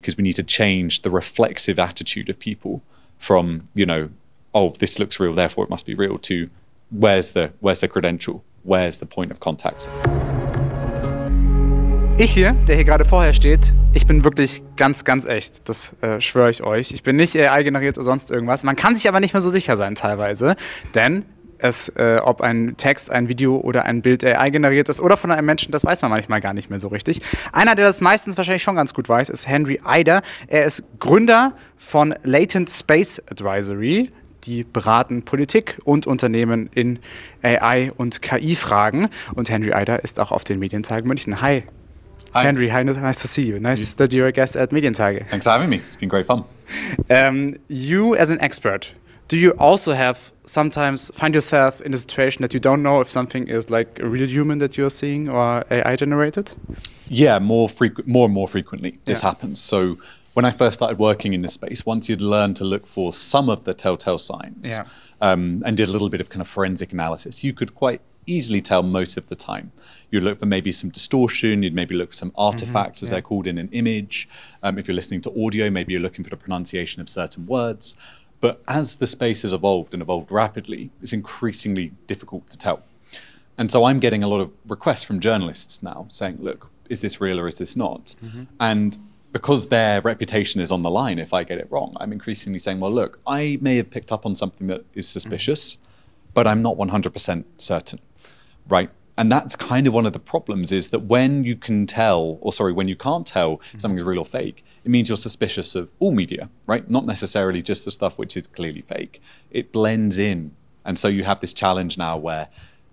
because we need to change the reflexive attitude of people from, you know, oh, this looks real, therefore it must be real, to where's the credential, where's the point of contact. Ich hier, der hier gerade vorher steht, ich bin wirklich ganz, ganz echt. Das schwöre ich euch. Ich bin nicht AI generiert oder sonst irgendwas. Man kann sich aber nicht mehr so sicher sein teilweise, denn ob ein Text, ein Video oder ein Bild AI generiert ist oder von einem Menschen, das weiß man manchmal gar nicht mehr so richtig. Einer, der das meistens wahrscheinlich schon ganz gut weiß, ist Henry Ajder. Er ist Gründer von Latent Space Advisory. Die beraten Politik und Unternehmen in AI- und KI-Fragen. Und Henry Ajder ist auch auf den Medientagen München. Hi. Hi. Henry, hi, nice to see you. Nice that you're a guest at Medientage. Thanks for having me. It's been great fun. You, as an expert, do you also sometimes find yourself in a situation that you don't know if something is like a real human that you're seeing or AI generated? Yeah, more and more frequently this happens. So when I first started working in this space, once you'd learned to look for some of the telltale signs and did a little bit of kind of forensic analysis, you could quite easily tell most of the time. You'd look for maybe some distortion, you'd maybe look for some artifacts, as they're called, in an image. If you're listening to audio, maybe you're looking for the pronunciation of certain words. But as the space has evolved and evolved rapidly, it's increasingly difficult to tell. And so I'm getting a lot of requests from journalists now saying, look, is this real or is this not? And because their reputation is on the line if I get it wrong, I'm increasingly saying, well, look, I may have picked up on something that is suspicious, but I'm not 100% certain, right? And that's kind of one of the problems, is that when you can tell, or sorry, when you can't tell something is real or fake, it means you're suspicious of all media, right? Not necessarily just the stuff which is clearly fake. It blends in. And so you have this challenge now where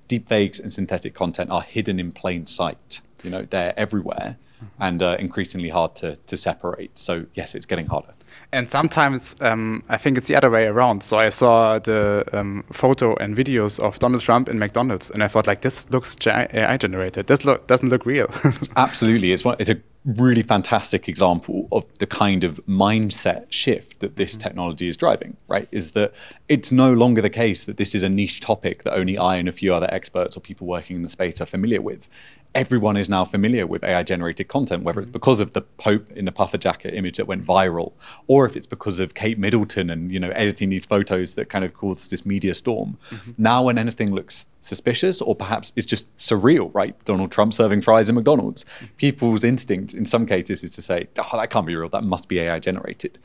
deepfakes and synthetic content are hidden in plain sight. You know, they're everywhere and increasingly hard to separate. So yes, it's getting harder. And sometimes I think it's the other way around. So I saw the photo and videos of Donald Trump in McDonalds, and I thought, like, this looks AI generated. This doesn't look real. Absolutely. It's a really fantastic example of the kind of mindset shift that this technology is driving, right? Is that it's no longer the case that this is a niche topic that only I and a few other experts or people working in the space are familiar with. Everyone is now familiar with AI-generated content, whether it's because of the Pope in the puffer jacket image that went viral, or if it's because of Kate Middleton and, you know, editing these photos that kind of caused this media storm. Now when anything looks suspicious or perhaps is just surreal, right? Donald Trump serving fries in McDonald's. People's instinct in some cases is to say, oh, that can't be real, that must be AI-generated.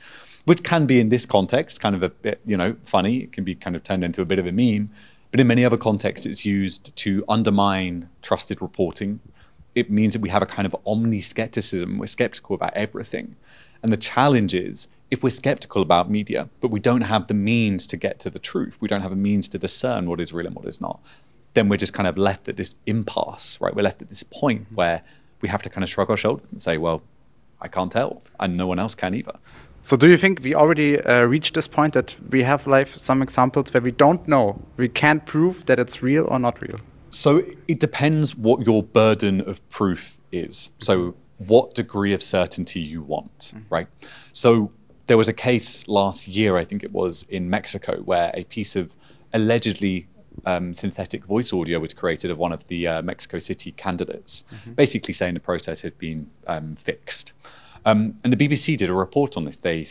Which can be, in this context, kind of a bit, you know, funny. It can be kind of turned into a bit of a meme. But in many other contexts, it's used to undermine trusted reporting. It means that we have a kind of omni-skepticism. We're skeptical about everything. And the challenge is, if we're skeptical about media, but we don't have the means to get to the truth, we don't have a means to discern what is real and what is not, then we're just kind of left at this impasse, right? We're left at this point where we have to kind of shrug our shoulders and say, well, I can't tell, and no one else can either. So do you think we already reached this point that we have like some examples where we don't know, we can't prove that it's real or not real? So it depends what your burden of proof is. So what degree of certainty you want, right? So there was a case last year, I think it was, in Mexico, where a piece of allegedly synthetic voice audio was created of one of the Mexico City candidates, basically saying the process had been fixed. And the BBC did a report on this. They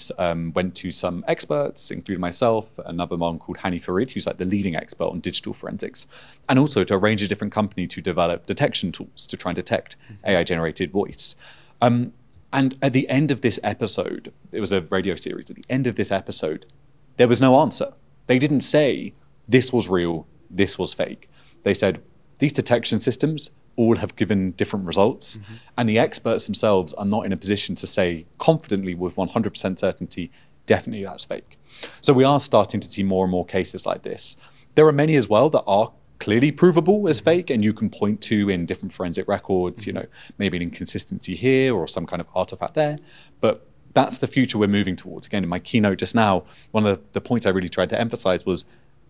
went to some experts, including myself, another one called Hani Farid, who's like the leading expert on digital forensics, and also to arrange a different company to develop detection tools to try and detect AI-generated voice. And at the end of this episode, it was a radio series, at the end of this episode, there was no answer. They didn't say, this was real, this was fake. They said, these detection systems all have given different results, and the experts themselves are not in a position to say confidently with 100% certainty, definitely that's fake. So we are starting to see more and more cases like this. There are many as well that are clearly provable as fake, and you can point to in different forensic records, you know, maybe an inconsistency here or some kind of artifact there, but that's the future we're moving towards. Again, in my keynote just now, one of the points I really tried to emphasize was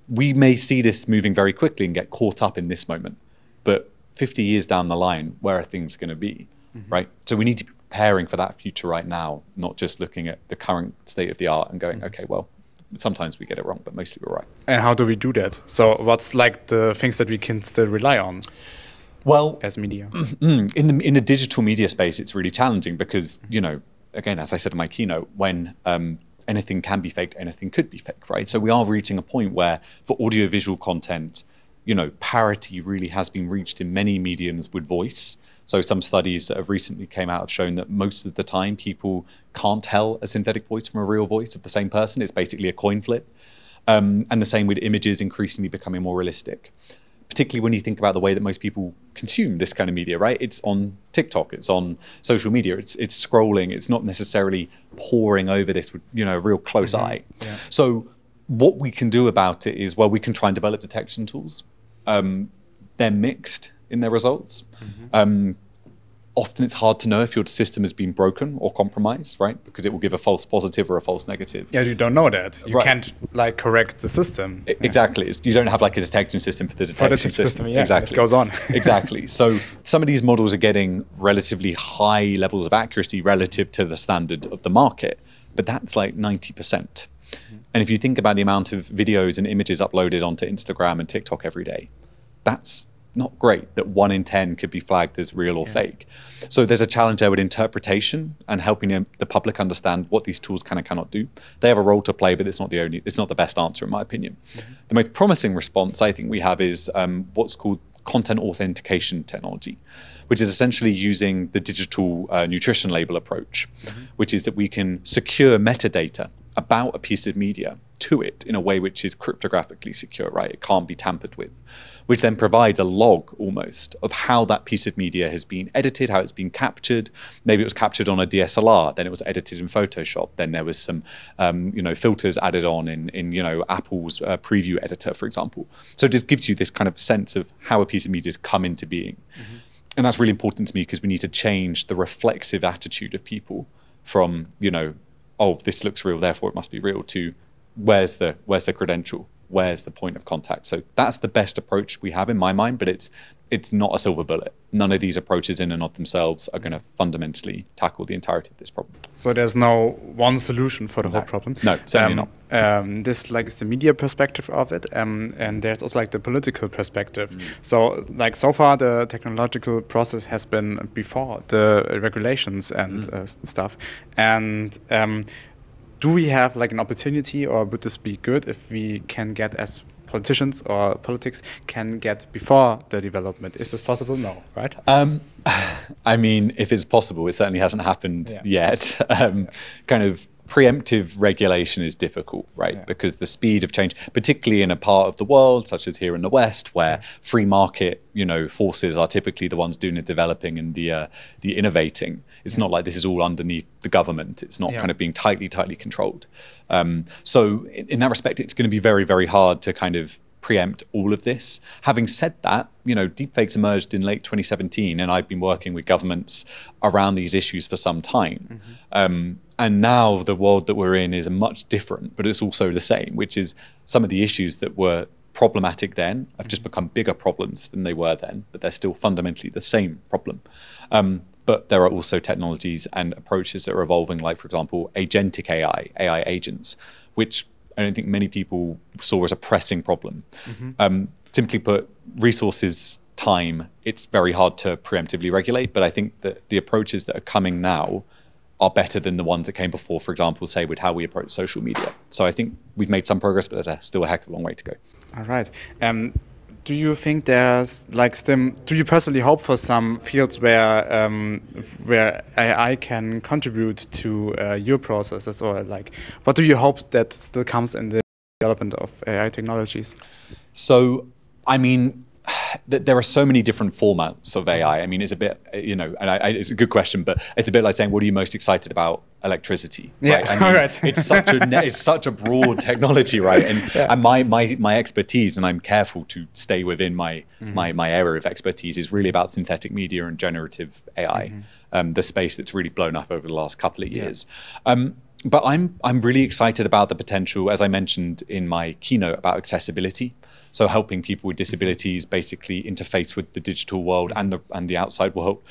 we may see this moving very quickly and get caught up in this moment, but 50 years down the line, where are things going to be, right? So we need to be preparing for that future right now, not just looking at the current state of the art and going, okay, well, sometimes we get it wrong, but mostly we're right. And how do we do that? So what's like the things that we can still rely on? Well, as media? In the digital media space, it's really challenging because, you know, again, as I said in my keynote, when anything can be faked, anything could be fake, right? So we are reaching a point where for audiovisual content, parity really has been reached in many mediums with voice. So some studies that have recently came out have shown that most of the time people can't tell a synthetic voice from a real voice of the same person. It's basically a coin flip. And the same with images increasingly becoming more realistic, particularly when you think about the way that most people consume this kind of media, right? It's on TikTok, it's on social media, it's scrolling, it's not necessarily poring over this with, a real close eye. Yeah. So what we can do about it is, well, we can try and develop detection tools. They're mixed in their results. Often it's hard to know if your system has been broken or compromised, right? Because it will give a false positive or a false negative. Yeah, you don't know that. You can't correct the system. Exactly. You don't have a detection system for the detection system. Yeah, exactly. It goes on. Exactly. So some of these models are getting relatively high levels of accuracy relative to the standard of the market, but that's 90%. And if you think about the amount of videos and images uploaded onto Instagram and TikTok every day, that's not great that 1 in 10 could be flagged as real or fake. So there's a challenge there with interpretation and helping the public understand what these tools can and cannot do. They have a role to play, but it's not the best answer in my opinion. The most promising response I think we have is what's called content authentication technology, which is essentially using the digital nutrition label approach, which is that we can secure metadata about a piece of media to it in a way which is cryptographically secure, right? It can't be tampered with, which then provides a log almost of how that piece of media has been edited, how it's been captured. Maybe it was captured on a DSLR, then it was edited in Photoshop, then there was some filters added on in Apple's preview editor, for example. So it just gives you this kind of sense of how a piece of media has come into being. And that's really important to me because we need to change the reflexive attitude of people from, oh, this looks real, therefore it must be real, to where's the credential, where's the point of contact. So that's the best approach we have in my mind, but it's not a silver bullet. None of these approaches in and of themselves are going to fundamentally tackle the entirety of this problem. So there's no one solution for the whole problem? No, certainly not. This is the media perspective of it, and there's also the political perspective. So so far the technological process has been before the regulations and stuff. And do we have an opportunity, or would this be good if we can get as politicians or politics can get before the development? Is this possible? No, right? I mean, if it's possible, it certainly hasn't happened yet. Kind of preemptive regulation is difficult, right? Because the speed of change, particularly in a part of the world, such as here in the West, where free market, forces are typically the ones doing the developing and the innovating. It's not like this is all underneath the government. It's not kind of being tightly controlled. So in that respect, it's going to be very, very hard to kind of preempt all of this. Having said that, deepfakes emerged in late 2017, and I've been working with governments around these issues for some time. And now the world that we're in is much different, but it's also the same, which is some of the issues that were problematic then have just become bigger problems than they were then, but they're still fundamentally the same problem. But there are also technologies and approaches that are evolving, like, for example, agentic AI agents, which I don't think many people saw as a pressing problem. Simply put, resources, time, it's very hard to preemptively regulate, but I think that the approaches that are coming now are better than the ones that came before, for example, say with how we approach social media. So I think we've made some progress, but there's still a heck of a long way to go. All right. Do you think there's do you personally hope for some fields where AI can contribute to your processes, or what do you hope that still comes in the development of AI technologies? So, I mean, there are so many different formats of AI. I mean, it's a bit, it's a good question, but it's a bit like saying, what are you most excited about? Electricity, right? Yeah, I mean, right. It's such a broad technology, right? And my expertise, and I'm careful to stay within my area of expertise, is really about synthetic media and generative AI, the space that's really blown up over the last couple of years. But I'm really excited about the potential, as I mentioned in my keynote, about accessibility. So helping people with disabilities basically interface with the digital world and the outside world.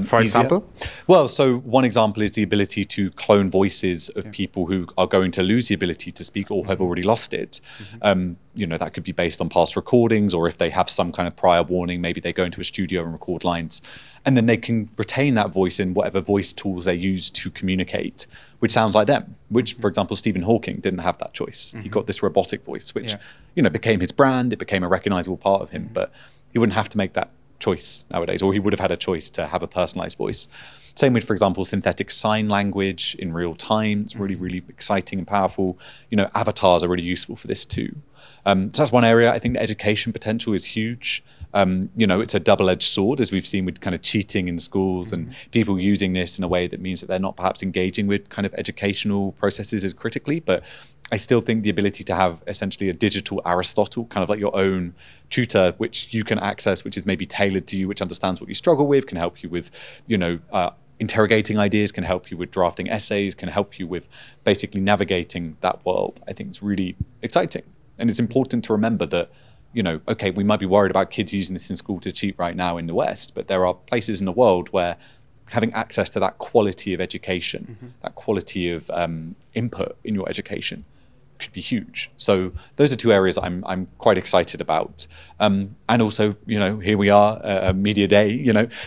For example? Well, so one example is the ability to clone voices of people who are going to lose the ability to speak or have already lost it. That could be based on past recordings, or if they have some kind of prior warning, maybe they go into a studio and record lines. And then they can retain that voice in whatever voice tools they use to communicate, which sounds like them, which, for example, Stephen Hawking didn't have that choice. He got this robotic voice, which, became his brand. It became a recognizable part of him, but he wouldn't have to make that choice nowadays, or he would have had a choice to have a personalized voice. Same with, for example, synthetic sign language in real time. It's really, really exciting and powerful. Avatars are really useful for this too. So that's one area. I think the education potential is huge. It's a double-edged sword, as we've seen with kind of cheating in schools and people using this in a way that means that they're not perhaps engaging with kind of educational processes as critically. But I still think the ability to have essentially a digital Aristotle, kind of like your own tutor, which you can access, which is maybe tailored to you, which understands what you struggle with, can help you with, interrogating ideas, can help you with drafting essays, can help you with basically navigating that world. I think it's really exciting. And it's important to remember that, okay, we might be worried about kids using this in school to cheat right now in the West, but there are places in the world where having access to that quality of education, that quality of input in your education could be huge. So those are two areas I'm quite excited about. And also, here we are, Media Day,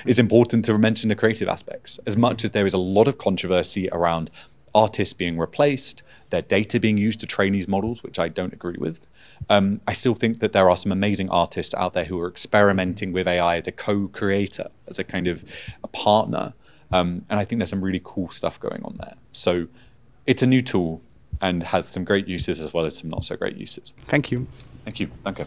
it's important to mention the creative aspects. As much as there is a lot of controversy around artists being replaced, their data being used to train these models, which I don't agree with, I still think that there are some amazing artists out there who are experimenting with AI as a co-creator, as a kind of a partner. And I think there's some really cool stuff going on there. So it's a new tool and has some great uses as well as some not so great uses. Thank you. Thank you. Danke.